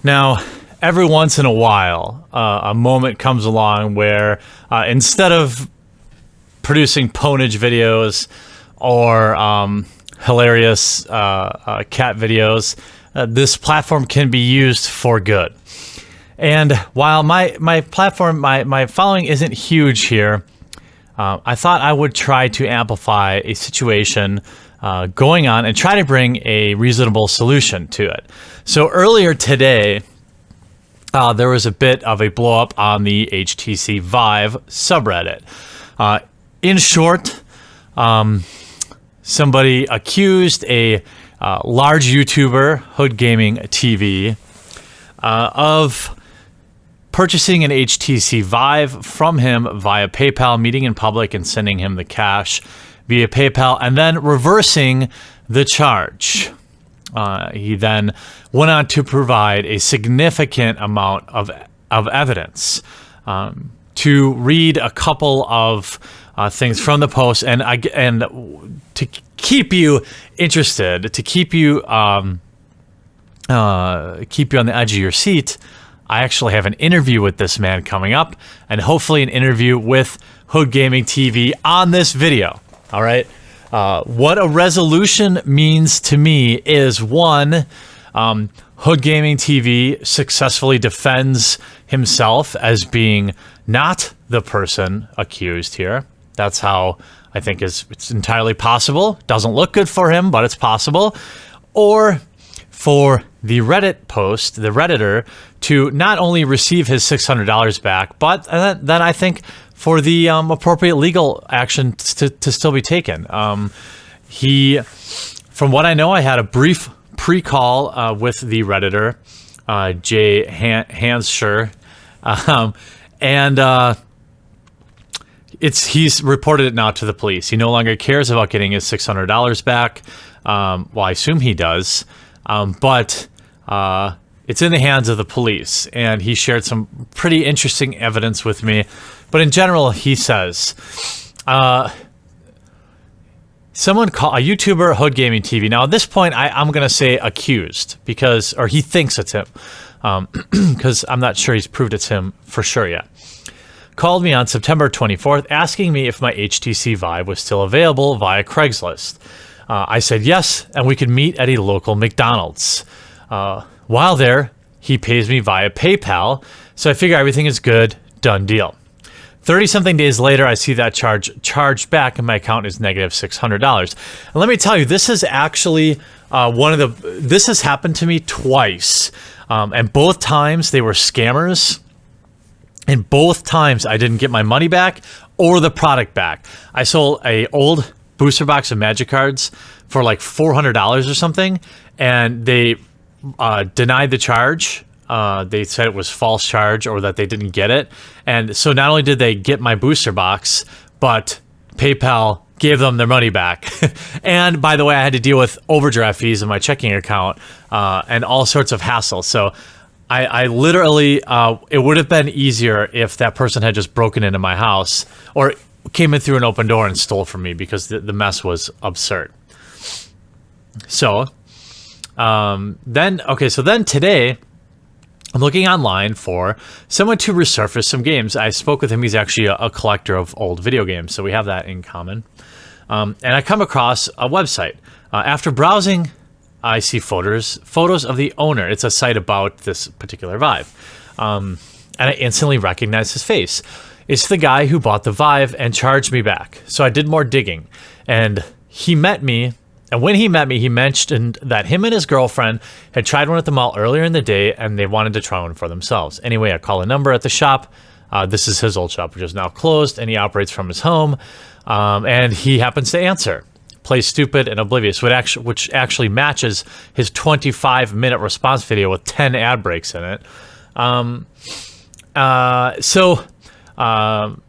Now, every once in a while, a moment comes along where instead of producing ponage videos or hilarious cat videos, this platform can be used for good. And while my platform, my following isn't huge here, I thought I would try to amplify a situation going on and try to bring a reasonable solution to it. So earlier today, there was a bit of a blow up on the HTC Vive subreddit. In short, somebody accused a large YouTuber, HoodGamingTV, of purchasing an HTC Vive from him via PayPal, meeting in public and sending him the cash via PayPal, and then reversing the charge. He then went on to provide a significant amount of evidence. To read a couple of things from the post, and to keep you interested, to keep you on the edge of your seat, I actually have an interview with this man coming up, and hopefully an interview with HoodGamingTV on this video. All right. What a resolution means to me is, one, HoodGamingTV successfully defends himself as being not the person accused here. That's how I think it's entirely possible. Doesn't look good for him, but it's possible. Or for the Reddit post, the Redditor, to not only receive his $600 back, but then I think for the appropriate legal action to still be taken. He, from what I know, I had a brief pre-call with the Redditor, Jay Hansher, and he's reported it now to the police. He no longer cares about getting his $600 back. Well, I assume he does, but it's in the hands of the police, and he shared some pretty interesting evidence with me. But in general, he says, someone called a YouTuber, HoodGamingTV. Now, at this point, I'm going to say accused, or he thinks it's him, because I'm not sure he's proved it's him for sure yet. Called me on September 24th, asking me if my HTC Vive was still available via Craigslist. I said yes, and we could meet at a local McDonald's. While there, he pays me via PayPal, so I figure everything is good, done deal. 30-something days later, I see that charged back, and my account is negative $600. And let me tell you, this is actually this has happened to me twice, and both times they were scammers, and both times I didn't get my money back or the product back. I sold a old booster box of Magic cards for like $400 or something, and they denied the charge. They said it was false charge or that they didn't get it. And so not only did they get my booster box, but PayPal gave them their money back. And by the way, I had to deal with overdraft fees in my checking account and all sorts of hassle. So I literally, it would have been easier if that person had just broken into my house or came in through an open door and stole from me, because the mess was absurd. So then today, I'm looking online for someone to resurface some games. I spoke with him. He's actually a collector of old video games, so we have that in common. And I come across a website. After browsing, I see photos of the owner. It's a site about this particular Vive. And I instantly recognize his face. It's the guy who bought the Vive and charged me back. So I did more digging. And he met me. And when he met me, he mentioned that him and his girlfriend had tried one at the mall earlier in the day, and they wanted to try one for themselves. Anyway, I call a number at the shop. This is his old shop, which is now closed, and he operates from his home. And he happens to answer. Plays stupid and oblivious, which actually matches his 25-minute response video with 10 ad breaks in it.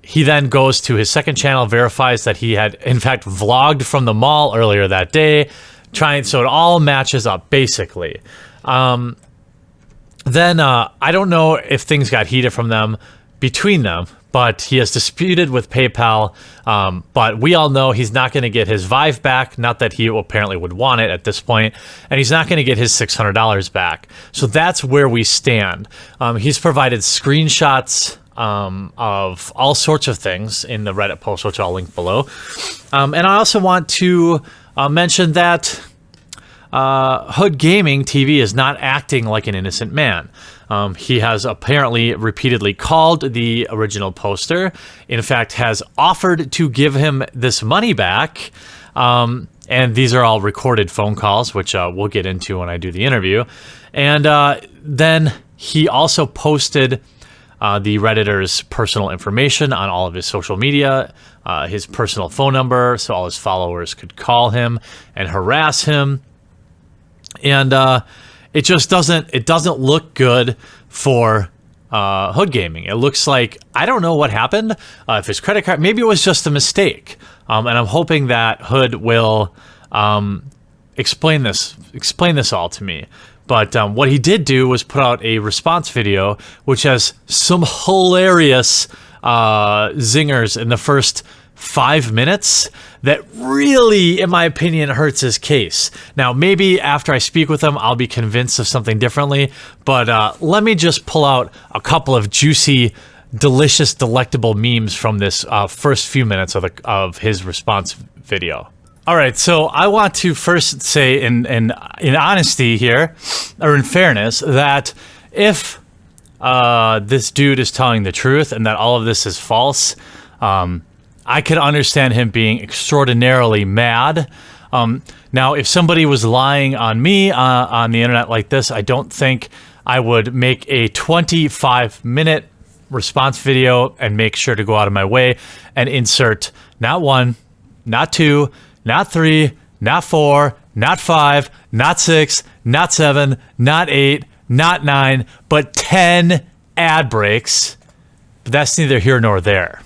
He then goes to his second channel, verifies that he had, in fact, vlogged from the mall earlier that day, so it all matches up, basically. Then I don't know if things got heated from them, between them, but he has disputed with PayPal. But we all know he's not going to get his Vive back. Not that he apparently would want it at this point, and he's not going to get his $600 back. So that's where we stand. He's provided screenshots of all sorts of things in the Reddit post, which I'll link below. And I also want to mention that HoodGamingTV is not acting like an innocent man. He has apparently repeatedly called the original poster. In fact, has offered to give him this money back. And these are all recorded phone calls, which we'll get into when I do the interview. And then he also posted the Redditor's personal information on all of his social media, his personal phone number, so all his followers could call him and harass him. And it just doesn't look good for Hood Gaming. It looks like, I don't know what happened. If his credit card, maybe it was just a mistake. And I'm hoping that Hood will explain this all to me. But what he did do was put out a response video, which has some hilarious zingers in the first 5 minutes that really, in my opinion, hurts his case. Now, maybe after I speak with him, I'll be convinced of something differently, but let me just pull out a couple of juicy, delicious, delectable memes from this first few minutes of his response video. All right, so I want to first say in honesty here, or in fairness, that if this dude is telling the truth and that all of this is false, I could understand him being extraordinarily mad. Now, if somebody was lying on me on the internet like this, I don't think I would make a 25-minute response video and make sure to go out of my way and insert not 1, not 2, not 3, not 4, not 5, not 6, not 7, not 8, not 9, but 10 ad breaks. But that's neither here nor there.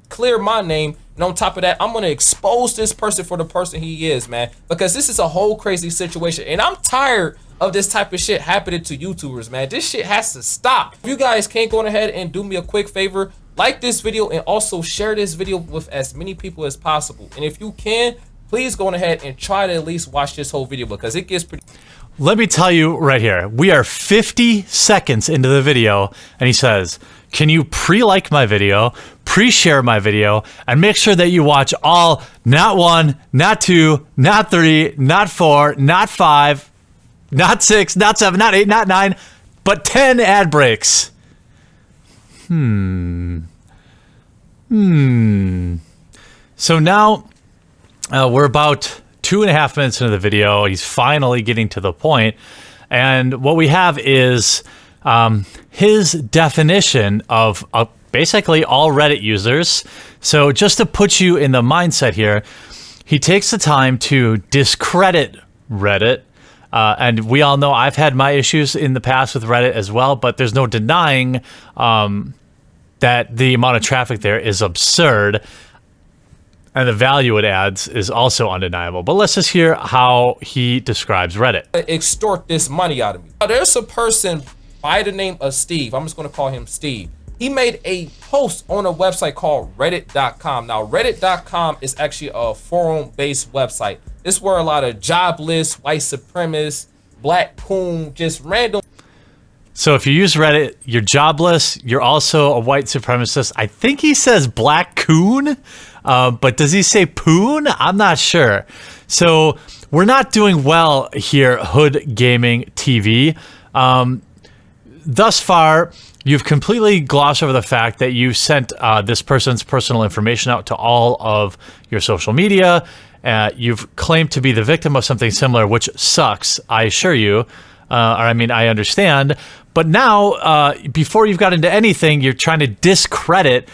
Clear my name, and on top of that, I'm gonna expose this person for the person he is, man, because this is a whole crazy situation, and I'm tired of this type of shit happening to YouTubers, man. This shit has to stop. If you guys can't go ahead and do me a quick favor, like this video and also share this video with as many people as possible. And if you can, please go ahead and try to at least watch this whole video, because it gets pretty... Let me tell you right here, we are 50 seconds into the video, and he says, can you pre-like my video, pre-share my video, and make sure that you watch all, not 1, not 2, not 3, not 4, not 5, not 6, not 7, not 8, not 9, but 10 ad breaks. So now we're about 2.5 minutes into the video. He's finally getting to the point. And what we have is his definition of basically all Reddit users. So just to put you in the mindset here, he takes the time to discredit Reddit. And we all know I've had my issues in the past with Reddit as well, but there's no denying that the amount of traffic there is absurd. And the value it adds is also undeniable. But let's just hear how he describes Reddit. Extort this money out of me. Now, there's a person by the name of Steve. I'm just going to call him Steve. He made a post on a website called reddit.com. Now, reddit.com is actually a forum-based website. It's where a lot of jobless, white supremacists, black coon, just random. So if you use Reddit, you're jobless. You're also a white supremacist. I think he says black coon. But does he say poon? I'm not sure. So we're not doing well here, Hood Gaming TV. Thus far, you've completely glossed over the fact that you sent this person's personal information out to all of your social media. You've claimed to be the victim of something similar, which sucks, I assure you. Or I mean, I understand. But now, before you've got into anything, you're trying to discredit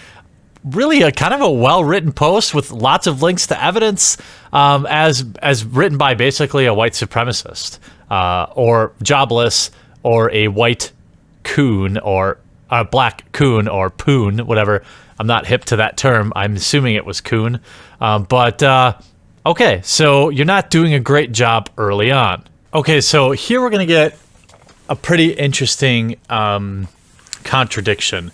really a kind of a well-written post with lots of links to evidence, as written by basically a white supremacist, or jobless, or a white coon, or a black coon, or poon, whatever. I'm not hip to that term. I'm assuming it was coon. Okay, so you're not doing a great job early on. Okay, so here we're gonna get a pretty interesting contradiction.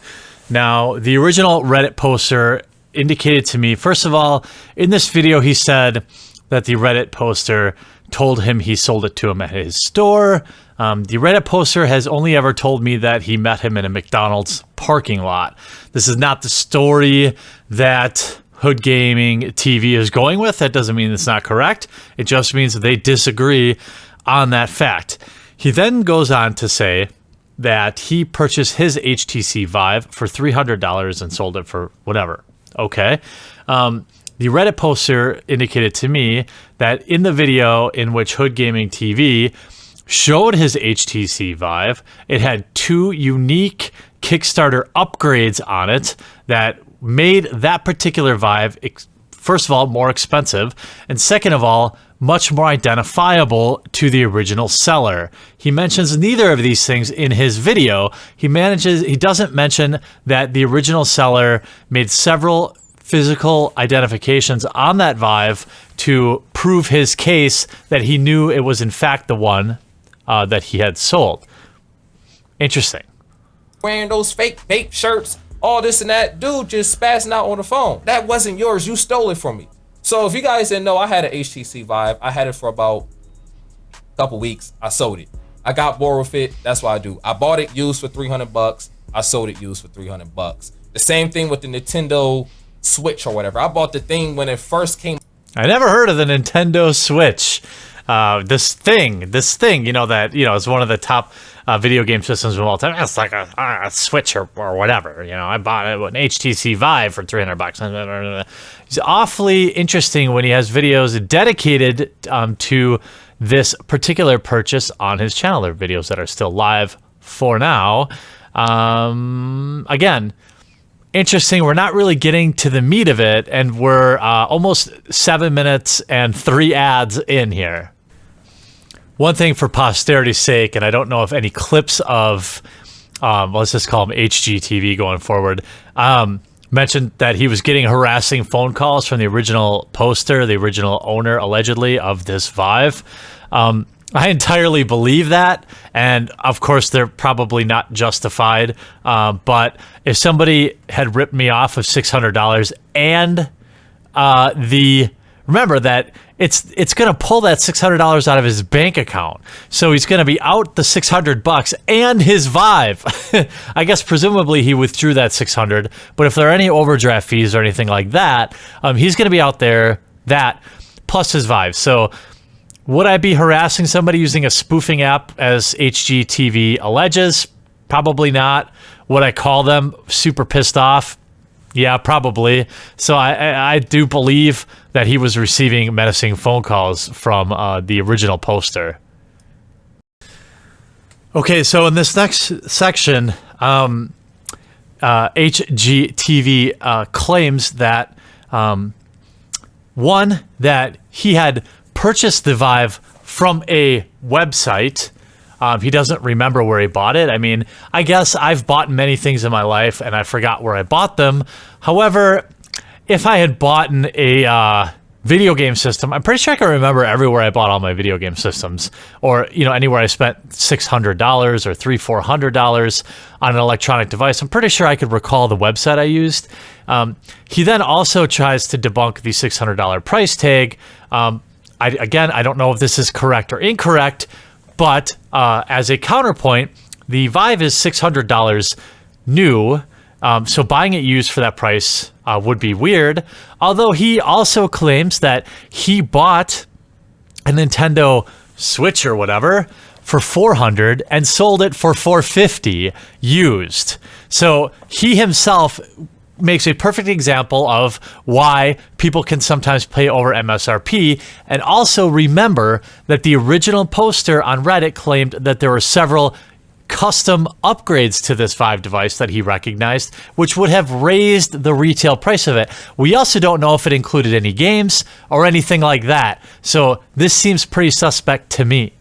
Now, the original Reddit poster indicated to me, first of all, in this video, he said that the Reddit poster told him he sold it to him at his store. The Reddit poster has only ever told me that he met him in a McDonald's parking lot. This is not the story that Hood Gaming TV is going with. That doesn't mean it's not correct. It just means that they disagree on that fact. He then goes on to say that he purchased his HTC Vive for $300 and sold it for whatever. Okay. The Reddit poster indicated to me that in the video in which Hood Gaming TV showed his HTC Vive, it had 2 unique Kickstarter upgrades on it that made that particular Vive, first of all, more expensive, and second of all, much more identifiable to the original seller. He mentions neither of these things in his video. He doesn't mention that the original seller made several physical identifications on that Vive to prove his case that he knew it was in fact the one that he had sold. Interesting. Wearing those fake vape shirts, all this and that. Dude just spazzing out on the phone. That wasn't yours. You stole it from me. So if you guys didn't know, I had an HTC Vive. I had it for about a couple weeks. I sold it. I got bored with it. That's what I do. I bought it used for $300. I sold it used for $300. The same thing with the Nintendo Switch or whatever. I bought the thing when it first came. I never heard of the Nintendo Switch. This thing, you know, that, you know, is one of the top video game systems of all time. It's like a Switch or whatever. You know, I bought it with an HTC Vive for $300. It's awfully interesting when he has videos dedicated to this particular purchase on his channel. There are videos that are still live for now. Again, interesting. We're not really getting to the meat of it, and we're almost 7 minutes and 3 ads in here. One thing for posterity's sake, and I don't know if any clips of, let's just call him HGTV going forward, mentioned that he was getting harassing phone calls from the original poster, the original owner, allegedly, of this Vive. I entirely believe that, and of course they're probably not justified, but if somebody had ripped me off of $600 and remember that it's going to pull that $600 out of his bank account, so he's going to be out the $600 and his Vive. I guess presumably he withdrew that $600, but if there are any overdraft fees or anything like that, he's going to be out there that plus his Vive. So would I be harassing somebody using a spoofing app, as HGTV alleges? Probably not. Would I call them super pissed off? Yeah, probably. So I do believe that he was receiving menacing phone calls from the original poster. Okay, so in this next section, HGTV claims that, one, that he had purchased the Vive from a website. He doesn't remember where he bought it. I mean, I guess I've bought many things in my life and I forgot where I bought them. However, if I had bought a video game system, I'm pretty sure I can remember everywhere I bought all my video game systems, or, you know, anywhere I spent $600 or $400 on an electronic device. I'm pretty sure I could recall the website I used. He then also tries to debunk the $600 price tag. Again, I don't know if this is correct or incorrect, but as a counterpoint, the Vive is $600 new, so buying it used for that price would be weird. Although he also claims that he bought a Nintendo Switch or whatever for $400 and sold it for $450 used. So he himself makes a perfect example of why people can sometimes pay over MSRP. And also remember that the original poster on Reddit claimed that there were several custom upgrades to this Vive device that he recognized, which would have raised the retail price of it. We also don't know if it included any games or anything like that. So this seems pretty suspect to me.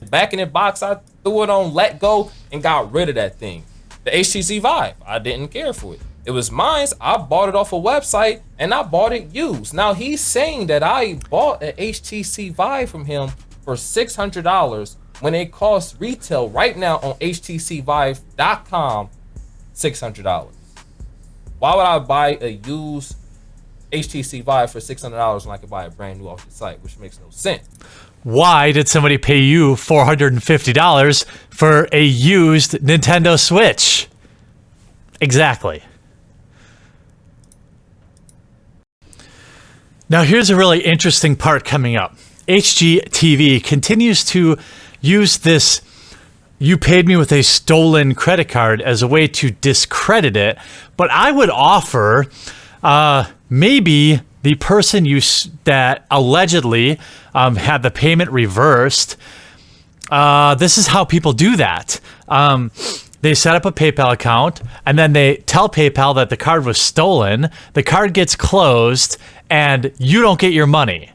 Back in the box, I threw it on let go and got rid of that thing. The HTC Vive, I didn't care for it. It was mine. I bought it off a website and I bought it used. Now he's saying that I bought an HTC Vive from him for $600 when it costs retail right now on HTCVive.com $600? Why would I buy a used HTC Vive for $600 when I could buy a brand new off the site, which makes no sense? Why did somebody pay you $450 for a used Nintendo Switch? Exactly. Now here's a really interesting part coming up. HGTV continues to use this "you paid me with a stolen credit card" as a way to discredit it, but I would offer maybe the person that allegedly had the payment reversed. This is how people do that. They set up a PayPal account, and then they tell PayPal that the card was stolen. The card gets closed, and you don't get your money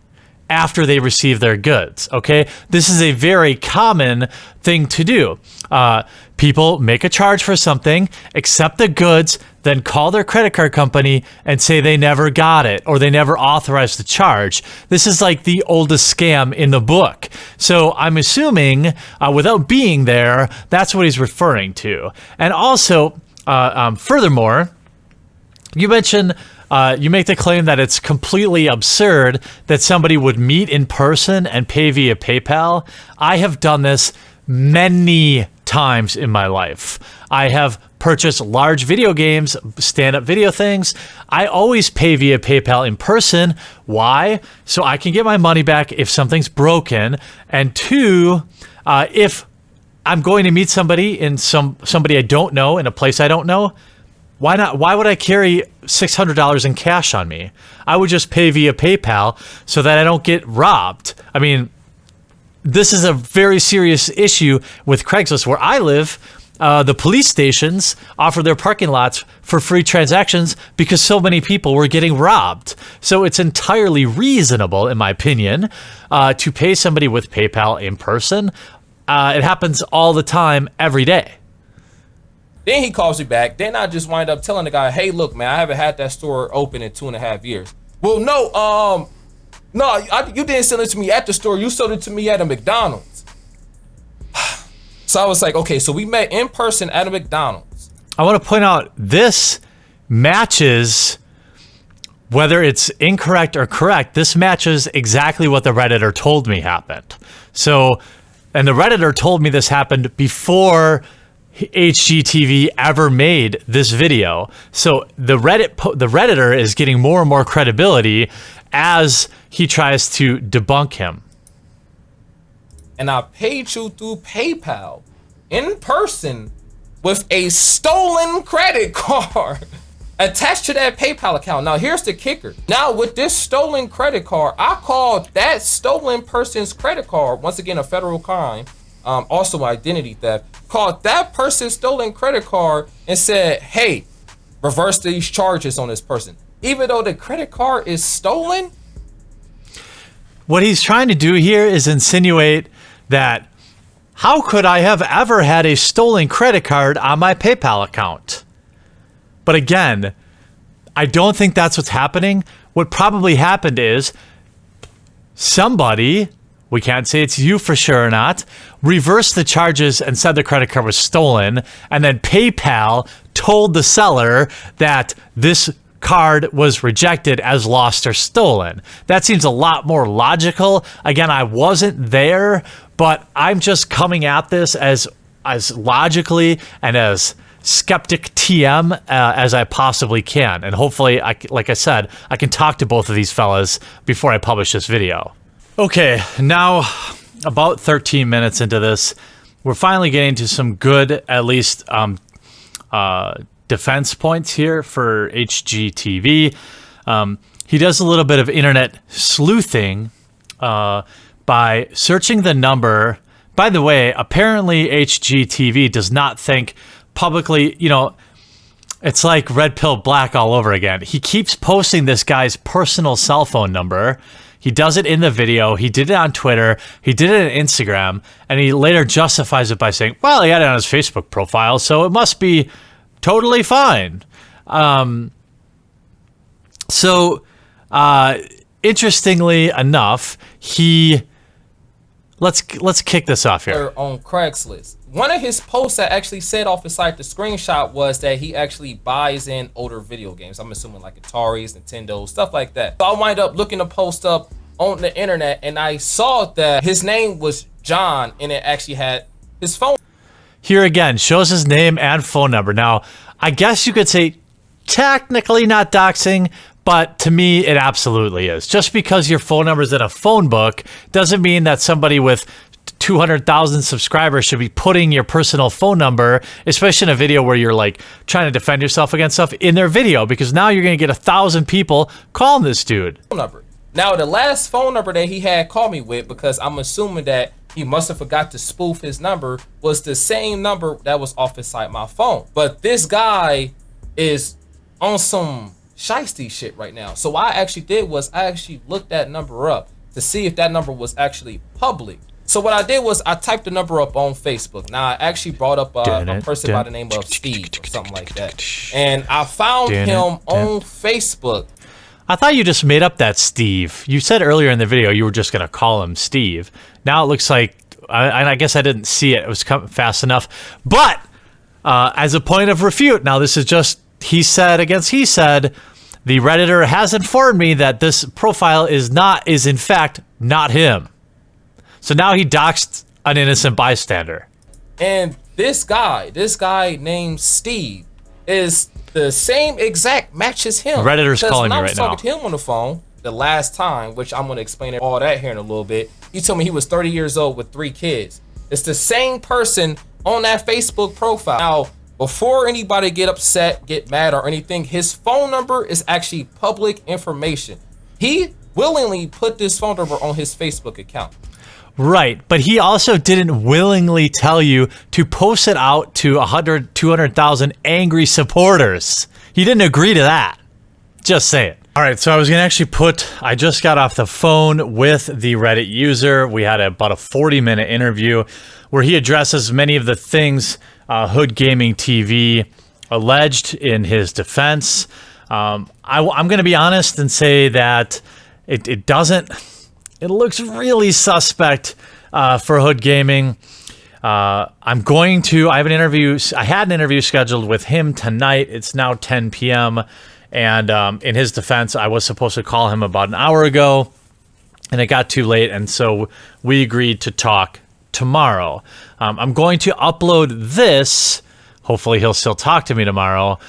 after they receive their goods, okay? This is a very common thing to do. People make a charge for something, accept the goods, then call their credit card company and say they never got it or they never authorized the charge. This is like the oldest scam in the book. So I'm assuming, without being there, that's what he's referring to. And also, furthermore, you mentioned you make the claim that it's completely absurd that somebody would meet in person and pay via PayPal. I have done this many times in my life. I have purchased large video games, stand-up video things. I always pay via PayPal in person. Why? So I can get my money back if something's broken. And two, if I'm going to meet somebody in somebody I don't know in a place I don't know, why not? Why would I carry $600 in cash on me? I would just pay via PayPal so that I don't get robbed. I mean, this is a very serious issue with Craigslist. Where I live, the police stations offer their parking lots for free transactions because so many people were getting robbed. So it's entirely reasonable, in my opinion, to pay somebody with PayPal in person. It happens all the time, every day. Then he calls me back. Then I just wind up telling the guy, hey, look, man, I haven't had that store open in 2.5 years. Well, no, you didn't sell it to me at the store. You sold it to me at a McDonald's. So I was like, okay, so we met in person at a McDonald's. I want to point out this matches, whether it's incorrect or correct, this matches exactly what the Redditor told me happened. So, and the Redditor told me this happened before HGTV ever made this video. So the Redditor is getting more and more credibility as he tries to debunk him. And I paid you through PayPal in person with a stolen credit card attached to that PayPal account. Now here's the kicker. Now with this stolen credit card, I called that stolen person's credit card, once again a federal crime, also identity theft, called that person's stolen credit card and said, hey, reverse these charges on this person. Even though the credit card is stolen. What he's trying to do here is insinuate that how could I have ever had a stolen credit card on my PayPal account? But again, I don't think that's what's happening. What probably happened is somebody, we can't say it's you for sure or not, reversed the charges and said the credit card was stolen, and then PayPal told the seller that this card was rejected as lost or stolen. That seems a lot more logical. Again, I wasn't there, but I'm just coming at this as logically and as skeptic TM as I possibly can. And hopefully, like I said, I can talk to both of these fellas before I publish this video. Okay, now about 13 minutes into this, we're finally getting to some good, at least, defense points here for HGTV. He does a little bit of internet sleuthing by searching the number. By the way, apparently HGTV does not think publicly, it's like red pill black all over again. He keeps posting this guy's personal cell phone number. He does it in the video. He did it on Twitter. He did it on Instagram. And he later justifies it by saying, well, he had it on his Facebook profile, so it must be totally fine. Interestingly enough, he let's kick this off here. On Craigslist. One of his posts that actually said off his site, the screenshot, was that he actually buys in older video games. I'm assuming like Ataris, Nintendo, stuff like that. So I wind up looking the post up on the internet, and I saw that his name was John, and it actually had his phone. Here again, shows his name and phone number. Now, I guess you could say technically not doxing, but to me, it absolutely is. Just because your phone number is in a phone book doesn't mean that somebody with 200,000 subscribers should be putting your personal phone number, especially in a video where you're like trying to defend yourself against stuff, in their video, because now you're going to get 1,000 people calling this dude. Phone number. Now, the last phone number that he had called me with, because I'm assuming that he must have forgot to spoof his number, was the same number that was off inside my phone. But this guy is on some shiesty shit right now. So what I actually did was I actually looked that number up to see if that number was actually public. So what I did was I typed the number up on Facebook. Now I actually brought up a person by the name of Steve or something like that. And I found him on Facebook. I thought you just made up that Steve. You said earlier in the video you were just going to call him Steve. Now it looks like, I guess I didn't see it. It was coming fast enough. But as a point of refute, now this is just he said against he said, the Redditor has informed me that this profile is in fact not him. So now he doxed an innocent bystander. And this guy named Steve is the same exact match as him. Redditor's calling me right now. I was talking to him on the phone the last time, which I'm going to explain all that here in a little bit. He told me he was 30 years old with 3 kids. It's the same person on that Facebook profile. Now, before anybody get upset, get mad or anything, his phone number is actually public information. He willingly put this phone number on his Facebook account. Right, but he also didn't willingly tell you to post it out to 100, 200,000 angry supporters. He didn't agree to that. Just say it. All right, so I was going to actually I just got off the phone with the Reddit user. We had about a 40-minute interview where he addresses many of the things HoodGamingTV alleged in his defense. I'm going to be honest and say that it looks really suspect for Hood Gaming. I had an interview scheduled with him tonight. It's now 10 p.m. And in his defense, I was supposed to call him about an hour ago, and it got too late, and so we agreed to talk tomorrow. I'm going to upload this. Hopefully he'll still talk to me tomorrow,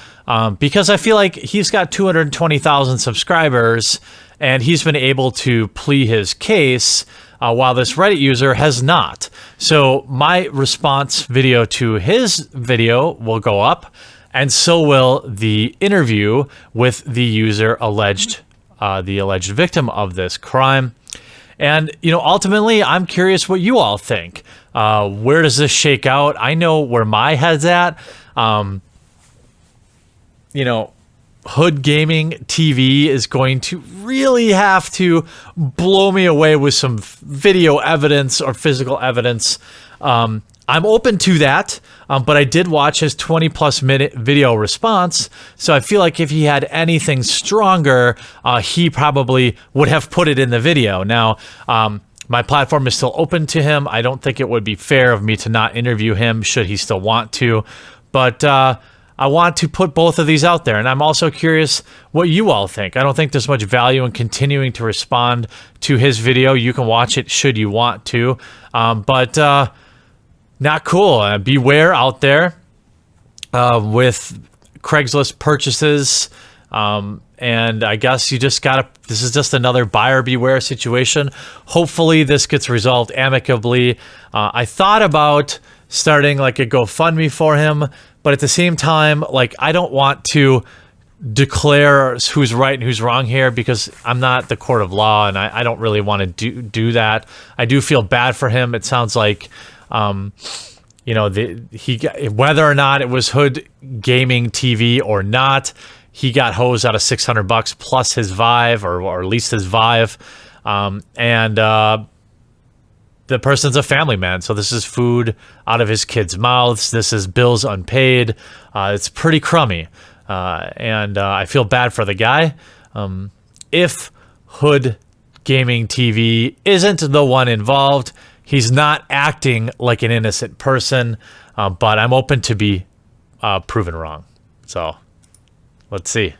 because I feel like he's got 220,000 subscribers, and he's been able to plea his case while this Reddit user has not. So my response video to his video will go up, and so will the interview with the user the alleged victim of this crime. And, ultimately, I'm curious what you all think. Where does this shake out? I know where my head's at. Hood Gaming TV is going to really have to blow me away with some video evidence or physical evidence. I'm open to that, but I did watch his 20-plus minute video response, so I feel like if he had anything stronger, he probably would have put it in the video. Now, my platform is still open to him. I don't think it would be fair of me to not interview him should he still want to, but I want to put both of these out there, and I'm also curious what you all think. I don't think there's much value in continuing to respond to his video. You can watch it should you want to, but not cool. Beware out there with Craigslist purchases, and I guess you just gotta, this is just another buyer beware situation. Hopefully this gets resolved amicably. I thought about starting like a GoFundMe for him, but at the same time, like, I don't want to declare who's right and who's wrong here, because I'm not the court of law, and I don't really want to do that. I do feel bad for him. It sounds like whether or not it was Hood Gaming TV or not, he got hosed out of $600 plus his Vive, or at least his Vive, and the person's a family man, so this is food out of his kids' mouths. This is bills unpaid. It's pretty crummy, and I feel bad for the guy. If Hood Gaming TV isn't the one involved, He's not acting like an innocent person, but I'm open to be proven wrong. So let's see.